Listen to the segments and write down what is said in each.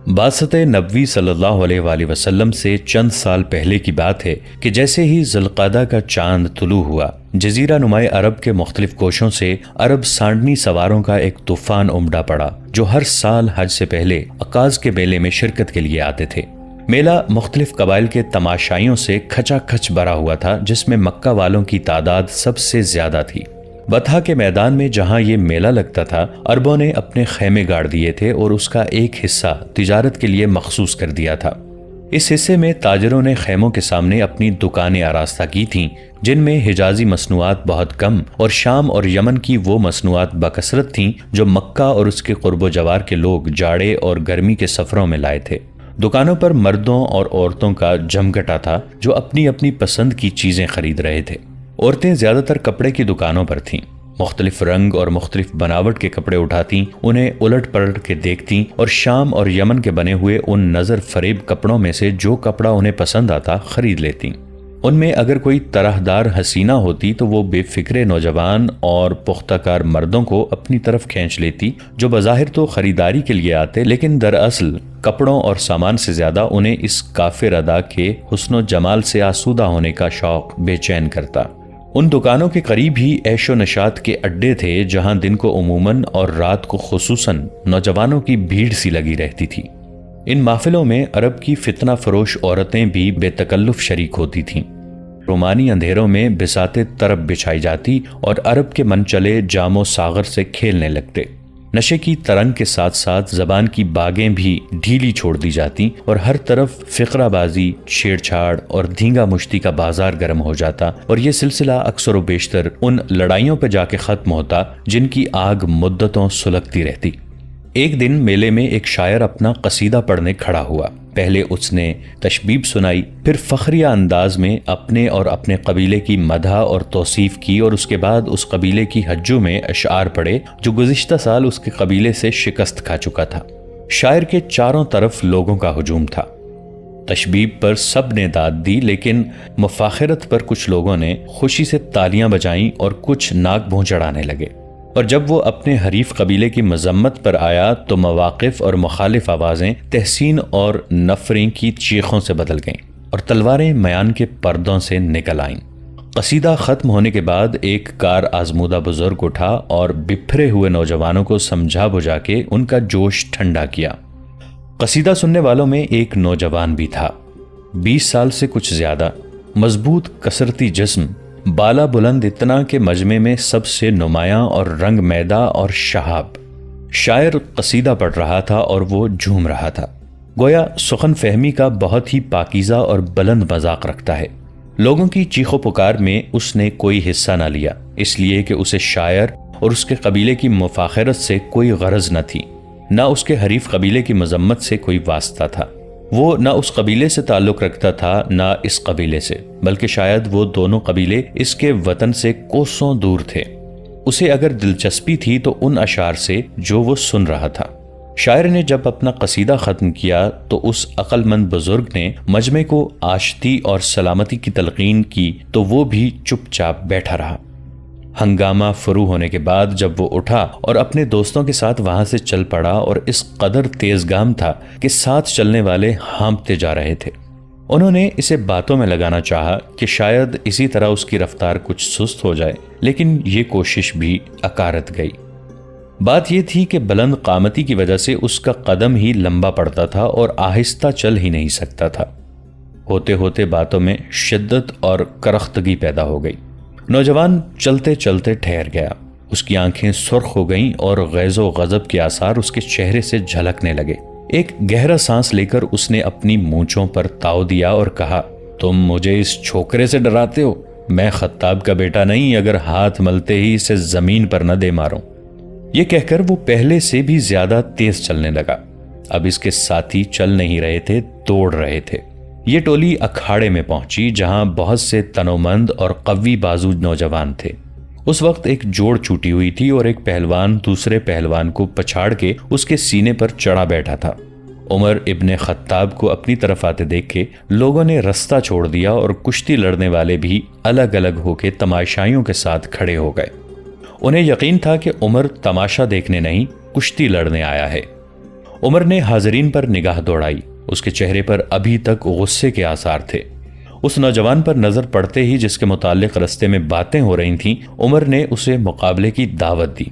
بعثت نبوی صلی اللہ علیہ وآلہ وسلم سے چند سال پہلے کی بات ہے کہ جیسے ہی ذوالقعدہ کا چاند طلوع ہوا، جزیرہ نمائے عرب کے مختلف کوشوں سے عرب سانڈنی سواروں کا ایک طوفان امڈا پڑا جو ہر سال حج سے پہلے عکاظ کے میلے میں شرکت کے لیے آتے تھے۔ میلہ مختلف قبائل کے تماشائیوں سے کھچا کھچ بھرا ہوا تھا، جس میں مکہ والوں کی تعداد سب سے زیادہ تھی۔ بطحا کے میدان میں جہاں یہ میلہ لگتا تھا، عربوں نے اپنے خیمے گاڑ دیے تھے اور اس کا ایک حصہ تجارت کے لیے مخصوص کر دیا تھا۔ اس حصے میں تاجروں نے خیموں کے سامنے اپنی دکانیں آراستہ کی تھیں، جن میں حجازی مصنوعات بہت کم اور شام اور یمن کی وہ مصنوعات بکثرت تھیں جو مکہ اور اس کے قرب و جوار کے لوگ جاڑے اور گرمی کے سفروں میں لائے تھے۔ دکانوں پر مردوں اور عورتوں کا جمگٹا تھا جو اپنی اپنی پسند کی چیزیں خرید رہے تھے۔ عورتیں زیادہ تر کپڑے کی دکانوں پر تھیں، مختلف رنگ اور مختلف بناوٹ کے کپڑے اٹھاتیں، انہیں الٹ پلٹ کے دیکھتیں اور شام اور یمن کے بنے ہوئے ان نظر فریب کپڑوں میں سے جو کپڑا انہیں پسند آتا خرید لیتیں۔ ان میں اگر کوئی طرحدار حسینہ ہوتی تو وہ بے فکر نوجوان اور پختہ کار مردوں کو اپنی طرف کھینچ لیتی، جو بظاہر تو خریداری کے لیے آتے لیکن دراصل کپڑوں اور سامان سے زیادہ انہیں اس کافر ادا کے حسن و جمال سے آسودہ ہونے کا شوق بے چین کرتا۔ ان دکانوں کے قریب ہی عیش و نشاط کے اڈے تھے جہاں دن کو عموماً اور رات کو خصوصاً نوجوانوں کی بھیڑ سی لگی رہتی تھی۔ ان محفلوں میں عرب کی فتنہ فروش عورتیں بھی بے تکلف شریک ہوتی تھیں۔ رومانی اندھیروں میں بساطیں طرب بچھائی جاتی اور عرب کے من چلے جام و ساغر سے کھیلنے لگتے۔ نشے کی ترنگ کے ساتھ ساتھ زبان کی باغیں بھی ڈھیلی چھوڑ دی جاتی اور ہر طرف فقرہ بازی، چھیڑ چھاڑ اور دھینگا مشتی کا بازار گرم ہو جاتا، اور یہ سلسلہ اکثر و بیشتر ان لڑائیوں پہ جا کے ختم ہوتا جن کی آگ مدتوں سلگتی رہتی۔ ایک دن میلے میں ایک شاعر اپنا قصیدہ پڑھنے کھڑا ہوا۔ پہلے اس نے تشبیب سنائی، پھر فخریہ انداز میں اپنے اور اپنے قبیلے کی مدح اور توصیف کی، اور اس کے بعد اس قبیلے کی حجوں میں اشعار پڑھے جو گزشتہ سال اس کے قبیلے سے شکست کھا چکا تھا۔ شاعر کے چاروں طرف لوگوں کا ہجوم تھا۔ تشبیب پر سب نے داد دی، لیکن مفاخرت پر کچھ لوگوں نے خوشی سے تالیاں بجائیں اور کچھ ناک بھوں چڑھانے لگے، اور جب وہ اپنے حریف قبیلے کی مذمت پر آیا تو مواقف اور مخالف آوازیں تحسین اور نفریں کی چیخوں سے بدل گئیں اور تلواریں میان کے پردوں سے نکل آئیں۔ قصیدہ ختم ہونے کے بعد ایک کار آزمودہ بزرگ اٹھا اور بپھرے ہوئے نوجوانوں کو سمجھا بجھا کے ان کا جوش ٹھنڈا کیا۔ قصیدہ سننے والوں میں ایک نوجوان بھی تھا، 20 سال سے کچھ زیادہ، مضبوط کثرتی جسم، بالا بلند اتنا کہ مجمع میں سب سے نمایاں اور رنگ میدہ اور شہاب۔ شاعر قصیدہ پڑھ رہا تھا اور وہ جھوم رہا تھا، گویا سخن فہمی کا بہت ہی پاکیزہ اور بلند مذاق رکھتا ہے۔ لوگوں کی چیخ و پکار میں اس نے کوئی حصہ نہ لیا، اس لیے کہ اسے شاعر اور اس کے قبیلے کی مفاخرت سے کوئی غرض نہ تھی، نہ اس کے حریف قبیلے کی مذمت سے کوئی واسطہ تھا۔ وہ نہ اس قبیلے سے تعلق رکھتا تھا نہ اس قبیلے سے، بلکہ شاید وہ دونوں قبیلے اس کے وطن سے کوسوں دور تھے۔ اسے اگر دلچسپی تھی تو ان اشعار سے جو وہ سن رہا تھا۔ شاعر نے جب اپنا قصیدہ ختم کیا تو اس عقل مند بزرگ نے مجمع کو آشتی اور سلامتی کی تلقین کی تو وہ بھی چپ چاپ بیٹھا رہا۔ ہنگامہ فرو ہونے کے بعد جب وہ اٹھا اور اپنے دوستوں کے ساتھ وہاں سے چل پڑا، اور اس قدر تیز گام تھا کہ ساتھ چلنے والے ہانپتے جا رہے تھے۔ انہوں نے اسے باتوں میں لگانا چاہا کہ شاید اسی طرح اس کی رفتار کچھ سست ہو جائے، لیکن یہ کوشش بھی اکارت گئی۔ بات یہ تھی کہ بلند قامتی کی وجہ سے اس کا قدم ہی لمبا پڑتا تھا اور آہستہ چل ہی نہیں سکتا تھا۔ ہوتے ہوتے باتوں میں شدت اور کرختگی پیدا ہو گئی۔ نوجوان چلتے چلتے ٹھہر گیا، اس کی آنکھیں سرخ ہو گئیں اور غیظ و غضب کے آثار اس کے چہرے سے جھلکنے لگے۔ ایک گہرا سانس لے کر اس نے اپنی مونچھوں پر تاؤ دیا اور کہا، تم مجھے اس چھوکرے سے ڈراتے ہو؟ میں خطاب کا بیٹا نہیں، اگر ہاتھ ملتے ہی اسے زمین پر نہ دے ماروں۔ یہ کہہ کر وہ پہلے سے بھی زیادہ تیز چلنے لگا۔ اب اس کے ساتھی چل نہیں رہے تھے، دوڑ رہے تھے۔ یہ ٹولی اکھاڑے میں پہنچی جہاں بہت سے تنومند اور قوی بازو نوجوان تھے۔ اس وقت ایک جوڑ چھوٹی ہوئی تھی اور ایک پہلوان دوسرے پہلوان کو پچھاڑ کے اس کے سینے پر چڑھا بیٹھا تھا۔ عمر ابن خطاب کو اپنی طرف آتے دیکھ کے لوگوں نے رستہ چھوڑ دیا اور کشتی لڑنے والے بھی الگ الگ ہو کے تماشائیوں کے ساتھ کھڑے ہو گئے۔ انہیں یقین تھا کہ عمر تماشا دیکھنے نہیں، کشتی لڑنے آیا ہے۔ عمر نے حاضرین پر نگاہ دوڑائی۔ اس کے چہرے پر ابھی تک غصے کے آثار تھے۔ اس نوجوان پر نظر پڑتے ہی جس کے متعلق رستے میں باتیں ہو رہی تھیں، عمر نے اسے مقابلے کی دعوت دی۔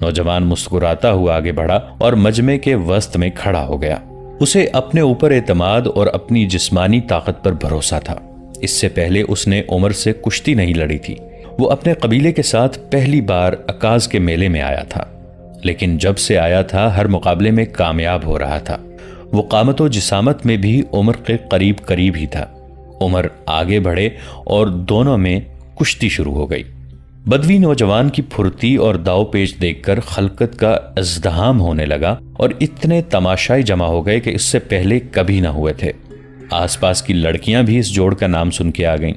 نوجوان مسکراتا ہوا آگے بڑھا اور مجمع کے وسط میں کھڑا ہو گیا۔ اسے اپنے اوپر اعتماد اور اپنی جسمانی طاقت پر بھروسہ تھا۔ اس سے پہلے اس نے عمر سے کشتی نہیں لڑی تھی۔ وہ اپنے قبیلے کے ساتھ پہلی بار عکاظ کے میلے میں آیا تھا، لیکن جب سے آیا تھا ہر مقابلے میں کامیاب ہو رہا تھا۔ وہ قامت و جسامت میں بھی عمر کے قریب قریب ہی تھا۔ عمر آگے بڑھے اور دونوں میں کشتی شروع ہو گئی۔ بدوی نوجوان کی پھرتی اور داؤ پیچ دیکھ کر خلقت کا ازدحام ہونے لگا اور اتنے تماشائی جمع ہو گئے کہ اس سے پہلے کبھی نہ ہوئے تھے۔ آس پاس کی لڑکیاں بھی اس جوڑ کا نام سن کے آ گئیں۔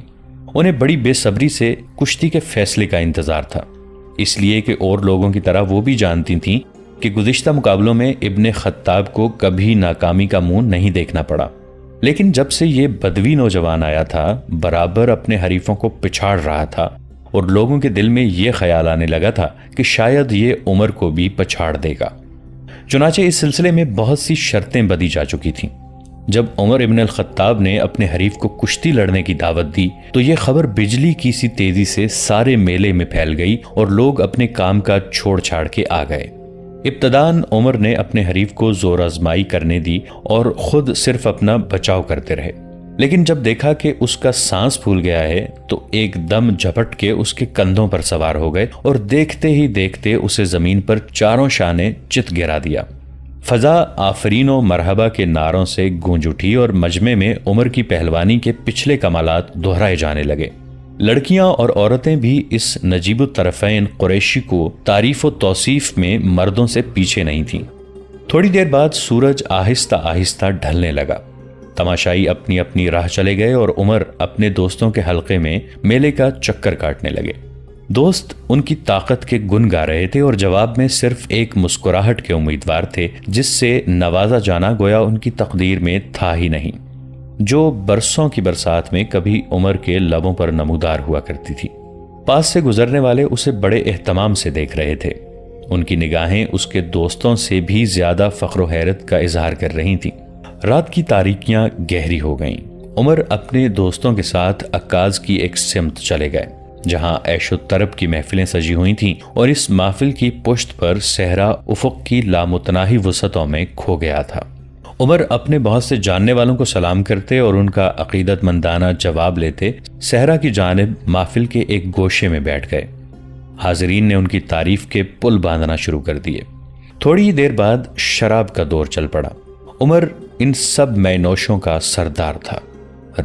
انہیں بڑی بے صبری سے کشتی کے فیصلے کا انتظار تھا، اس لیے کہ اور لوگوں کی طرح وہ بھی جانتی تھیں کہ گزشتہ مقابلوں میں ابن خطاب کو کبھی ناکامی کا منہ نہیں دیکھنا پڑا۔ لیکن جب سے یہ بدوی نوجوان آیا تھا، برابر اپنے حریفوں کو پچھاڑ رہا تھا اور لوگوں کے دل میں یہ خیال آنے لگا تھا کہ شاید یہ عمر کو بھی پچھاڑ دے گا۔ چنانچہ اس سلسلے میں بہت سی شرطیں بدی جا چکی تھیں۔ جب عمر ابن الخطاب نے اپنے حریف کو کشتی لڑنے کی دعوت دی تو یہ خبر بجلی کی سی تیزی سے سارے میلے میں پھیل گئی اور لوگ اپنے کام کا چھوڑ چھاڑ کے آ گئے۔ ابتداً عمر نے اپنے حریف کو زور آزمائی کرنے دی اور خود صرف اپنا بچاؤ کرتے رہے، لیکن جب دیکھا کہ اس کا سانس پھول گیا ہے تو ایک دم جھپٹ کے اس کے کندھوں پر سوار ہو گئے اور دیکھتے ہی دیکھتے اسے زمین پر چاروں شانے چت گرا دیا۔ فضا آفرین و مرحبا کے نعروں سے گونج اٹھی اور مجمع میں عمر کی پہلوانی کے پچھلے کمالات دہرائے جانے لگے۔ لڑکیاں اور عورتیں بھی اس نجیب الطرفین قریشی کو تعریف و توصیف میں مردوں سے پیچھے نہیں تھیں۔ تھوڑی دیر بعد سورج آہستہ آہستہ ڈھلنے لگا۔ تماشائی اپنی اپنی راہ چلے گئے اور عمر اپنے دوستوں کے حلقے میں میلے کا چکر کاٹنے لگے۔ دوست ان کی طاقت کے گن گا رہے تھے اور جواب میں صرف ایک مسکراہٹ کے امیدوار تھے، جس سے نوازا جانا گویا ان کی تقدیر میں تھا ہی نہیں، جو برسوں کی برسات میں کبھی عمر کے لبوں پر نمودار ہوا کرتی تھی۔ پاس سے گزرنے والے اسے بڑے اہتمام سے دیکھ رہے تھے۔ ان کی نگاہیں اس کے دوستوں سے بھی زیادہ فخر و حیرت کا اظہار کر رہی تھیں۔ رات کی تاریکیاں گہری ہو گئیں۔ عمر اپنے دوستوں کے ساتھ عکاظ کی ایک سمت چلے گئے، جہاں عیش و طرب کی محفلیں سجی ہوئی تھیں، اور اس محفل کی پشت پر صحرا افق کی لامتناہی وسعتوں میں کھو گیا تھا۔ عمر اپنے بہت سے جاننے والوں کو سلام کرتے اور ان کا عقیدت مندانہ جواب لیتے صحرا کی جانب محفل کے ایک گوشے میں بیٹھ گئے۔ حاضرین نے ان کی تعریف کے پل باندھنا شروع کر دیے۔ تھوڑی ہی دیر بعد شراب کا دور چل پڑا۔ عمر ان سب مے نوشوں کا سردار تھا۔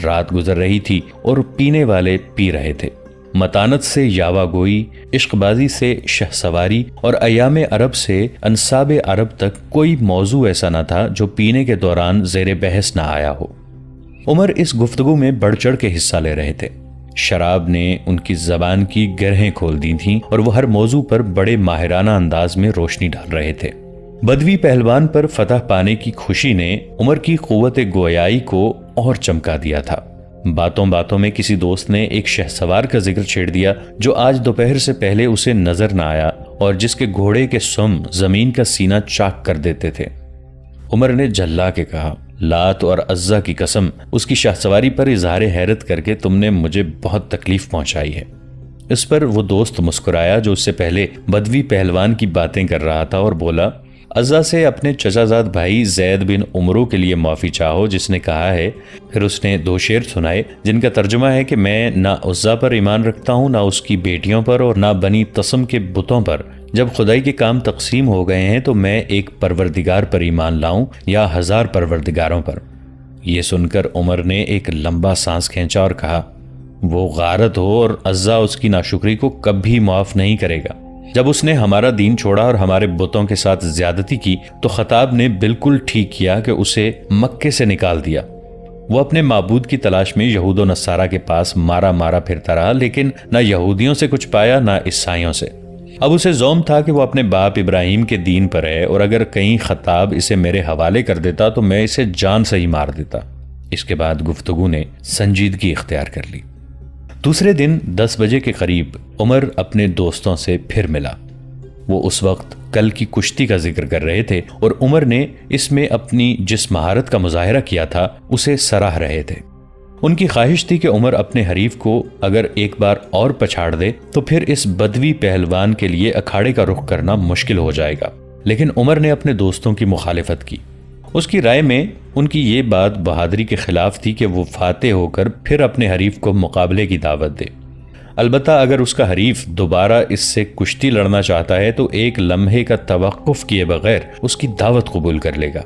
رات گزر رہی تھی اور پینے والے پی رہے تھے۔ متانت سے یاوا گوئی، عشق بازی سے شہ سواری اور ایام عرب سے انصاب عرب تک کوئی موضوع ایسا نہ تھا جو پینے کے دوران زیر بحث نہ آیا ہو۔ عمر اس گفتگو میں بڑھ چڑھ کے حصہ لے رہے تھے۔ شراب نے ان کی زبان کی گرہیں کھول دی تھیں اور وہ ہر موضوع پر بڑے ماہرانہ انداز میں روشنی ڈال رہے تھے۔ بدوی پہلوان پر فتح پانے کی خوشی نے عمر کی قوت گویائی کو اور چمکا دیا تھا۔ باتوں باتوں میں کسی دوست نے ایک شہ سوار کا ذکر چھیڑ دیا جو آج دوپہر سے پہلے اسے نظر نہ آیا اور جس کے گھوڑے کے سم زمین کا سینہ چاک کر دیتے تھے۔ عمر نے جھلا کے کہا، لات اور عزا کی قسم، اس کی شاہ سواری پر اظہار حیرت کر کے تم نے مجھے بہت تکلیف پہنچائی ہے۔ اس پر وہ دوست مسکرایا جو اس سے پہلے بدوی پہلوان کی باتیں کر رہا تھا اور بولا، عزا سے اپنے چچا زاد بھائی زید بن عمرو کے لیے معافی چاہو جس نے کہا ہے۔ پھر اس نے دو شعر سنائے جن کا ترجمہ ہے کہ میں نہ عزا پر ایمان رکھتا ہوں، نہ اس کی بیٹیوں پر، اور نہ بنی تسم کے بتوں پر۔ جب خدائی کے کام تقسیم ہو گئے ہیں تو میں ایک پروردگار پر ایمان لاؤں یا ہزار پروردگاروں پر۔ یہ سن کر عمر نے ایک لمبا سانس کھینچا اور کہا، وہ غارت ہو اور عزا اس کی ناشکری کو کبھی معاف نہیں کرے گا۔ جب اس نے ہمارا دین چھوڑا اور ہمارے بتوں کے ساتھ زیادتی کی تو خطاب نے بالکل ٹھیک کیا کہ اسے مکے سے نکال دیا۔ وہ اپنے معبود کی تلاش میں یہود و نصارہ کے پاس مارا مارا پھرتا رہا، لیکن نہ یہودیوں سے کچھ پایا نہ عیسائیوں سے۔ اب اسے زوم تھا کہ وہ اپنے باپ ابراہیم کے دین پر ہے، اور اگر کہیں خطاب اسے میرے حوالے کر دیتا تو میں اسے جان سے ہی مار دیتا۔ اس کے بعد گفتگو نے سنجیدگی اختیار کر لی۔ دوسرے دن 10 بجے کے قریب عمر اپنے دوستوں سے پھر ملا۔ وہ اس وقت کل کی کشتی کا ذکر کر رہے تھے اور عمر نے اس میں اپنی جس مہارت کا مظاہرہ کیا تھا اسے سراہ رہے تھے۔ ان کی خواہش تھی کہ عمر اپنے حریف کو اگر ایک بار اور پچھاڑ دے تو پھر اس بدوی پہلوان کے لیے اکھاڑے کا رخ کرنا مشکل ہو جائے گا، لیکن عمر نے اپنے دوستوں کی مخالفت کی۔ اس کی رائے میں ان کی یہ بات بہادری کے خلاف تھی کہ وہ فاتح ہو کر پھر اپنے حریف کو مقابلے کی دعوت دے۔ البتہ اگر اس کا حریف دوبارہ اس سے کشتی لڑنا چاہتا ہے تو ایک لمحے کا توقف کیے بغیر اس کی دعوت قبول کر لے گا۔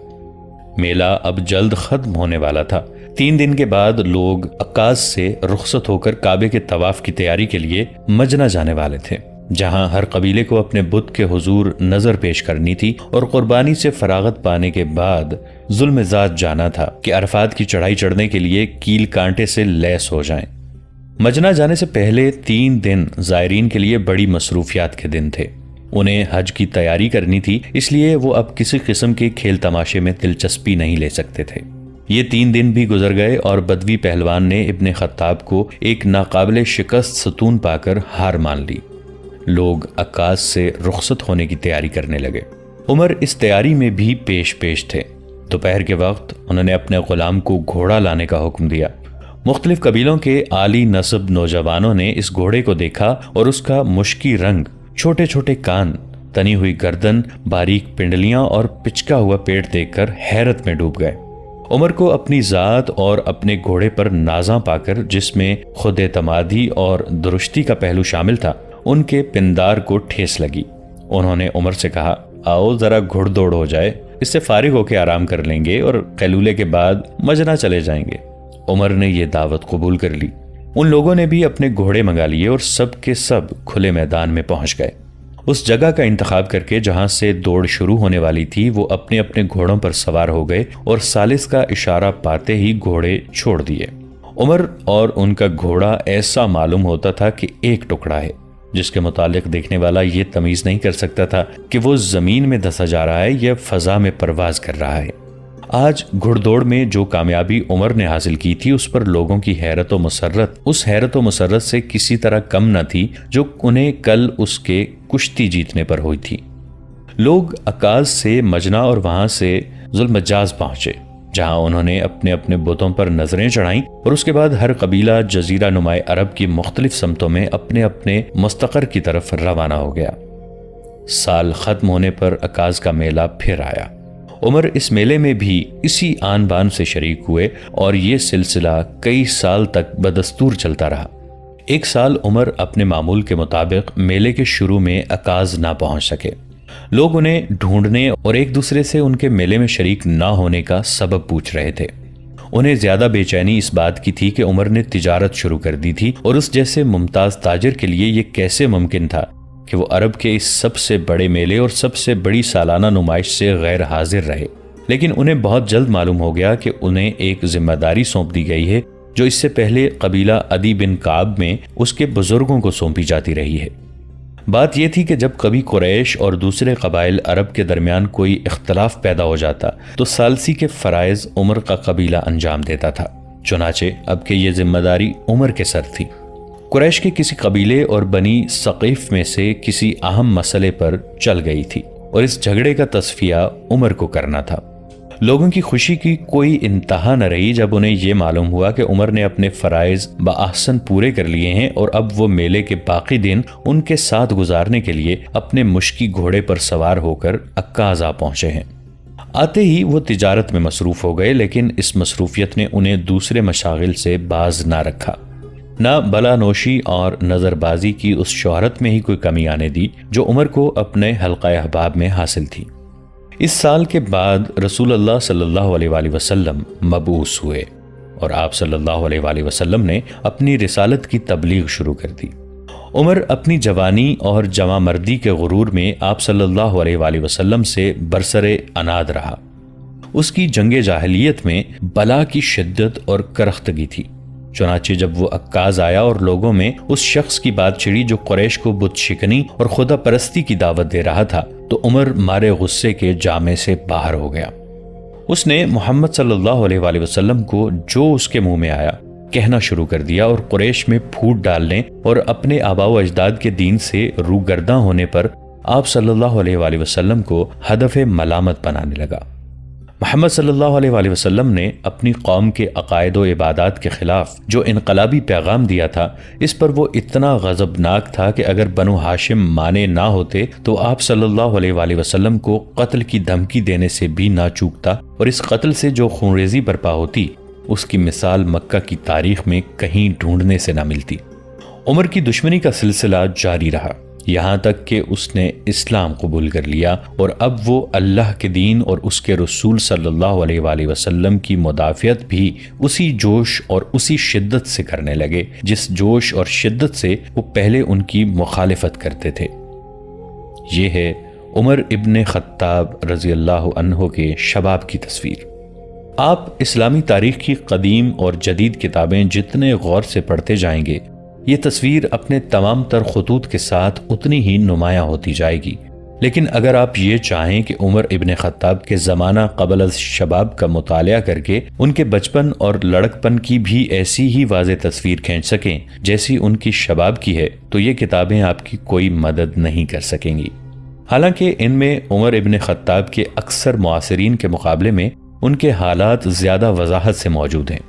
میلہ اب جلد ختم ہونے والا تھا۔ 3 دن کے بعد لوگ عکاظ سے رخصت ہو کر کعبے کے طواف کی تیاری کے لیے مجنہ جانے والے تھے، جہاں ہر قبیلے کو اپنے بت کے حضور نظر پیش کرنی تھی اور قربانی سے فراغت پانے کے بعد ظلم ذات جانا تھا کہ عرفات کی چڑھائی چڑھنے کے لیے کیل کانٹے سے لیس ہو جائیں۔ مجنہ جانے سے پہلے 3 دن زائرین کے لیے بڑی مصروفیات کے دن تھے۔ انہیں حج کی تیاری کرنی تھی، اس لیے وہ اب کسی قسم کے کھیل تماشے میں دلچسپی نہیں لے سکتے تھے۔ یہ 3 دن بھی گزر گئے اور بدوی پہلوان نے ابن خطاب کو ایک ناقابل شکست ستون پا کر ہار مان لی۔ لوگ عکاظ سے رخصت ہونے کی تیاری کرنے لگے۔ عمر اس تیاری میں بھی پیش تھے۔ دوپہر کے وقت انہوں نے اپنے غلام کو گھوڑا لانے کا حکم دیا۔ مختلف قبیلوں کے عالی نسب نوجوانوں نے اس گھوڑے کو دیکھا اور اس کا مشکی رنگ، چھوٹے چھوٹے کان، تنی ہوئی گردن، باریک پنڈلیاں اور پچکا ہوا پیٹ دیکھ کر حیرت میں ڈوب گئے۔ عمر کو اپنی ذات اور اپنے گھوڑے پر نازاں پا کر، جس میں خود اعتمادی اور درستی کا پہلو شامل تھا، ان کے پندار کو ٹھیس لگی۔ انہوں نے عمر سے کہا، آؤ ذرا گھڑ دوڑ ہو جائے، اس سے فارغ ہو کے آرام کر لیں گے اور قیلولے کے بعد مجنہ چلے جائیں گے۔ عمر نے یہ دعوت قبول کر لی۔ ان لوگوں نے بھی اپنے گھوڑے منگا لیے اور سب کے سب کھلے میدان میں پہنچ گئے۔ اس جگہ کا انتخاب کر کے جہاں سے دوڑ شروع ہونے والی تھی، وہ اپنے اپنے گھوڑوں پر سوار ہو گئے اور ثالث کا اشارہ پاتے ہی گھوڑے چھوڑ دیے۔ عمر اور ان کا گھوڑا ایسا معلوم ہوتا تھا کہ ایک ٹکڑا ہے، جس کے متعلق دیکھنے والا یہ تمیز نہیں کر سکتا تھا کہ وہ زمین میں دھسا جا رہا ہے یا فضا میں پرواز کر رہا ہے۔ آج گھڑ دوڑ میں جو کامیابی عمر نے حاصل کی تھی، اس پر لوگوں کی حیرت و مسرت سے کسی طرح کم نہ تھی جو انہیں کل اس کے کشتی جیتنے پر ہوئی تھی۔ لوگ عکاظ سے مجنہ اور وہاں سے ذوالمجاز پہنچے، جہاں انہوں نے اپنے اپنے بتوں پر نظریں چڑھائیں اور اس کے بعد ہر قبیلہ جزیرہ نمائے عرب کی مختلف سمتوں میں اپنے اپنے مستقر کی طرف روانہ ہو گیا۔ سال ختم ہونے پر عکاظ کا میلہ پھر آیا۔ عمر اس میلے میں بھی اسی آن بان سے شریک ہوئے اور یہ سلسلہ کئی سال تک بدستور چلتا رہا۔ ایک سال عمر اپنے معمول کے مطابق میلے کے شروع میں عکاظ نہ پہنچ سکے۔ لوگ انہیں ڈھونڈنے اور ایک دوسرے سے ان کے میلے میں شریک نہ ہونے کا سبب پوچھ رہے تھے۔ انہیں زیادہ بے چینی اس بات کی تھی کہ عمر نے تجارت شروع کر دی تھی اور اس جیسے ممتاز تاجر کے لیے یہ کیسے ممکن تھا کہ وہ عرب کے اس سب سے بڑے میلے اور سب سے بڑی سالانہ نمائش سے غیر حاضر رہے۔ لیکن انہیں بہت جلد معلوم ہو گیا کہ انہیں ایک ذمہ داری سونپ دی گئی ہے جو اس سے پہلے قبیلہ عدی بن کعب میں اس کے بزرگوں کو سونپی جاتی رہی ہے۔ بات یہ تھی کہ جب کبھی قریش اور دوسرے قبائل عرب کے درمیان کوئی اختلاف پیدا ہو جاتا تو ثالثی کے فرائض عمر کا قبیلہ انجام دیتا تھا۔ چنانچہ اب کہ یہ ذمہ داری عمر کے سر تھی۔ قریش کے کسی قبیلے اور بنی ثقیف میں سے کسی اہم مسئلے پر چل گئی تھی اور اس جھگڑے کا تصفیہ عمر کو کرنا تھا۔ لوگوں کی خوشی کی کوئی انتہا نہ رہی جب انہیں یہ معلوم ہوا کہ عمر نے اپنے فرائض بآحسن پورے کر لیے ہیں اور اب وہ میلے کے باقی دن ان کے ساتھ گزارنے کے لیے اپنے مشکی گھوڑے پر سوار ہو کر عکاظ آ پہنچے ہیں۔ آتے ہی وہ تجارت میں مصروف ہو گئے، لیکن اس مصروفیت نے انہیں دوسرے مشاغل سے باز نہ رکھا، نہ بلا نوشی اور نظر بازی کی اس شہرت میں ہی کوئی کمی آنے دی جو عمر کو اپنے حلقہ احباب میں حاصل تھی۔ اس سال کے بعد رسول اللہ صلی اللہ علیہ وآلہ وسلم مبعوث ہوئے اور آپ صلی اللہ علیہ وآلہ وسلم نے اپنی رسالت کی تبلیغ شروع کر دی۔ عمر اپنی جوانی اور جوان مردی کے غرور میں آپ صلی اللہ علیہ وآلہ وسلم سے برسر عناد رہا۔ اس کی جنگ جاہلیت میں بلا کی شدت اور کرختگی تھی۔ چنانچہ جب وہ عکاظ آیا اور لوگوں میں اس شخص کی بات چھڑی جو قریش کو بت شکنی اور خدا پرستی کی دعوت دے رہا تھا تو عمر مارے غصے کے جامے سے باہر ہو گیا۔ اس نے محمد صلی اللہ علیہ وآلہ وسلم کو جو اس کے منہ میں آیا کہنا شروع کر دیا اور قریش میں پھوٹ ڈالنے اور اپنے آباء و اجداد کے دین سے روگرداں ہونے پر آپ صلی اللہ علیہ وآلہ وسلم کو ہدف ملامت بنانے لگا۔ محمد صلی اللہ علیہ وآلہ وسلم نے اپنی قوم کے عقائد و عبادات کے خلاف جو انقلابی پیغام دیا تھا، اس پر وہ اتنا غضبناک تھا کہ اگر بنو ہاشم مانے نہ ہوتے تو آپ صلی اللہ علیہ وآلہ وسلم کو قتل کی دھمکی دینے سے بھی نہ چوکتا، اور اس قتل سے جو خونریزی برپا ہوتی اس کی مثال مکہ کی تاریخ میں کہیں ڈھونڈنے سے نہ ملتی۔ عمر کی دشمنی کا سلسلہ جاری رہا، یہاں تک کہ اس نے اسلام قبول کر لیا، اور اب وہ اللہ کے دین اور اس کے رسول صلی اللہ علیہ وآلہ وسلم کی مدافعت بھی اسی جوش اور اسی شدت سے کرنے لگے جس جوش اور شدت سے وہ پہلے ان کی مخالفت کرتے تھے۔ یہ ہے عمر ابن خطاب رضی اللہ عنہ کے شباب کی تصویر۔ آپ اسلامی تاریخ کی قدیم اور جدید کتابیں جتنے غور سے پڑھتے جائیں گے، یہ تصویر اپنے تمام تر خطوط کے ساتھ اتنی ہی نمایاں ہوتی جائے گی۔ لیکن اگر آپ یہ چاہیں کہ عمر ابن خطاب کے زمانہ قبل از شباب کا مطالعہ کر کے ان کے بچپن اور لڑکپن کی بھی ایسی ہی واضح تصویر کھینچ سکیں جیسی ان کی شباب کی ہے، تو یہ کتابیں آپ کی کوئی مدد نہیں کر سکیں گی۔ حالانکہ ان میں عمر ابن خطاب کے اکثر معاصرین کے مقابلے میں ان کے حالات زیادہ وضاحت سے موجود ہیں۔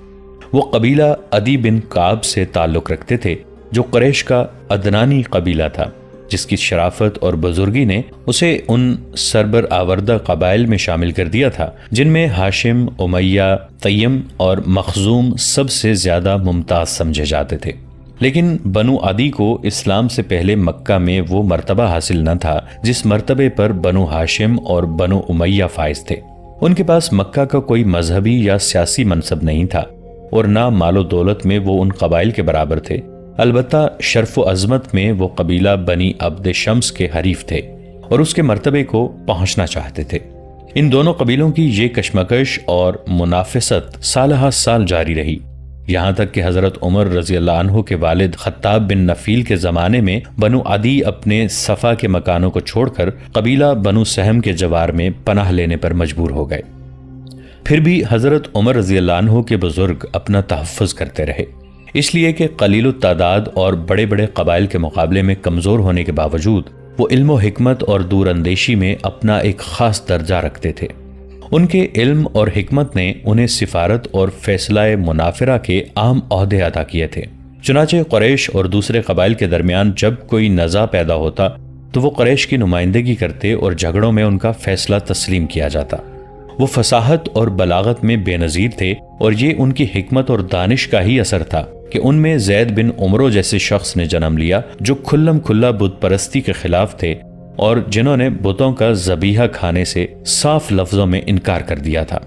وہ قبیلہ عدی بن کعب سے تعلق رکھتے تھے، جو قریش کا عدنانی قبیلہ تھا، جس کی شرافت اور بزرگی نے اسے ان سربر آوردہ قبائل میں شامل کر دیا تھا جن میں ہاشم، امیہ، تیم اور مخزوم سب سے زیادہ ممتاز سمجھے جاتے تھے۔ لیکن بنو عدی کو اسلام سے پہلے مکہ میں وہ مرتبہ حاصل نہ تھا جس مرتبے پر بنو ہاشم اور بنو امیہ فائز تھے۔ ان کے پاس مکہ کا کوئی مذہبی یا سیاسی منصب نہیں تھا، اور نہ مال و دولت میں وہ ان قبائل کے برابر تھے۔ البتہ شرف و عظمت میں وہ قبیلہ بنی عبد شمس کے حریف تھے اور اس کے مرتبے کو پہنچنا چاہتے تھے۔ ان دونوں قبیلوں کی یہ کشمکش اور منافست سالہ سال جاری رہی، یہاں تک کہ حضرت عمر رضی اللہ عنہ کے والد خطاب بن نفیل کے زمانے میں بنو عدی اپنے صفا کے مکانوں کو چھوڑ کر قبیلہ بنو سہم کے جوار میں پناہ لینے پر مجبور ہو گئے۔ پھر بھی حضرت عمر رضی اللہ عنہ کے بزرگ اپنا تحفظ کرتے رہے، اس لیے کہ قلیل التعداد اور بڑے بڑے قبائل کے مقابلے میں کمزور ہونے کے باوجود وہ علم و حکمت اور دور اندیشی میں اپنا ایک خاص درجہ رکھتے تھے۔ ان کے علم اور حکمت نے انہیں سفارت اور فیصلہ منافرہ کے عام عہدے عطا کیے تھے۔ چنانچہ قریش اور دوسرے قبائل کے درمیان جب کوئی نزاع پیدا ہوتا تو وہ قریش کی نمائندگی کرتے اور جھگڑوں میں ان کا فیصلہ تسلیم کیا جاتا۔ وہ فصاحت اور بلاغت میں بے نظیر تھے، اور یہ ان کی حکمت اور دانش کا ہی اثر تھا کہ ان میں زید بن عمرو جیسے شخص نے جنم لیا جو کھلم کھلا بت پرستی کے خلاف تھے اور جنہوں نے بتوں کا ذبیحہ کھانے سے صاف لفظوں میں انکار کر دیا تھا۔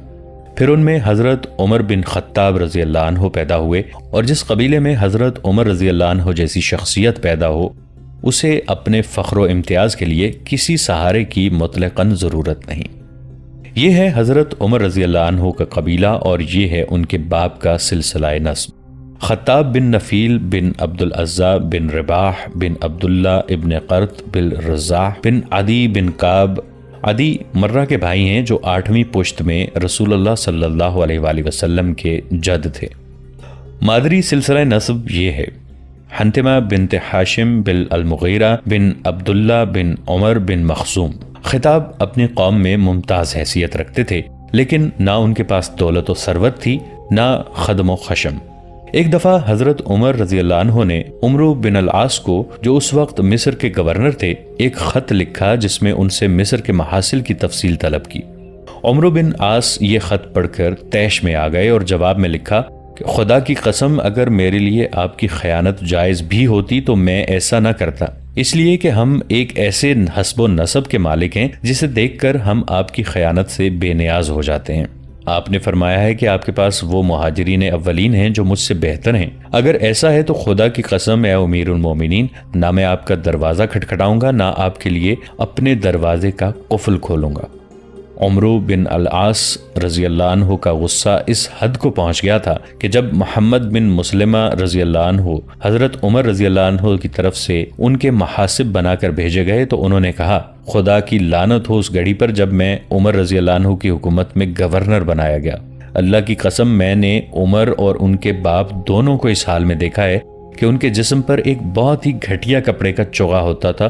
پھر ان میں حضرت عمر بن خطاب رضی اللہ عنہ پیدا ہوئے، اور جس قبیلے میں حضرت عمر رضی اللہ عنہ جیسی شخصیت پیدا ہو اسے اپنے فخر و امتیاز کے لیے کسی سہارے کی مطلقاً ضرورت نہیں۔ یہ ہے حضرت عمر رضی اللہ عنہ کا قبیلہ، اور یہ ہے ان کے باپ کا سلسلہ نسب۔ خطاب بن نفیل بن عبد العزا بن رباح بن عبداللہ ابن قرط بن رزاح بن عدی بن کعب۔ عدی مرہ کے بھائی ہیں جو 8ویں پشت میں رسول اللہ صلی اللہ علیہ وآلہ وسلم کے جد تھے۔ مادری سلسلہ نسب یہ ہے: حنتمہ بنت ہاشم بن المغیرہ بن عبداللہ بن عمر بن مخزوم۔ خطاب اپنی قوم میں ممتاز حیثیت رکھتے تھے، لیکن نہ ان کے پاس دولت و ثروت تھی، نہ خدم و خشم۔ ایک دفعہ حضرت عمر رضی اللہ عنہ نے عمرو بن العاص کو، جو اس وقت مصر کے گورنر تھے، ایک خط لکھا جس میں ان سے مصر کے محاصل کی تفصیل طلب کی۔ عمرو بن عاص یہ خط پڑھ کر طیش میں آ گئے اور جواب میں لکھا کہ خدا کی قسم اگر میرے لیے آپ کی خیانت جائز بھی ہوتی تو میں ایسا نہ کرتا، اس لیے کہ ہم ایک ایسے حسب و نسب کے مالک ہیں جسے دیکھ کر ہم آپ کی خیانت سے بے نیاز ہو جاتے ہیں۔ آپ نے فرمایا ہے کہ آپ کے پاس وہ مہاجرین اولین ہیں جو مجھ سے بہتر ہیں، اگر ایسا ہے تو خدا کی قسم اے امیر المومنین، نہ میں آپ کا دروازہ کھٹکھٹاؤں گا، نہ آپ کے لیے اپنے دروازے کا قفل کھولوں گا۔ عمرو بن العاص رضی اللہ عنہ کا غصہ اس حد کو پہنچ گیا تھا کہ جب محمد بن مسلمہ رضی اللہ عنہ حضرت عمر رضی اللہ عنہ کی طرف سے ان کے محاسب بنا کر بھیجے گئے تو انہوں نے کہا، خدا کی لعنت ہو اس گھڑی پر جب میں عمر رضی اللہ عنہ کی حکومت میں گورنر بنایا گیا۔ اللہ کی قسم میں نے عمر اور ان کے باپ دونوں کو اس حال میں دیکھا ہے کہ ان کے جسم پر ایک بہت ہی گھٹیا کپڑے کا چوغا ہوتا تھا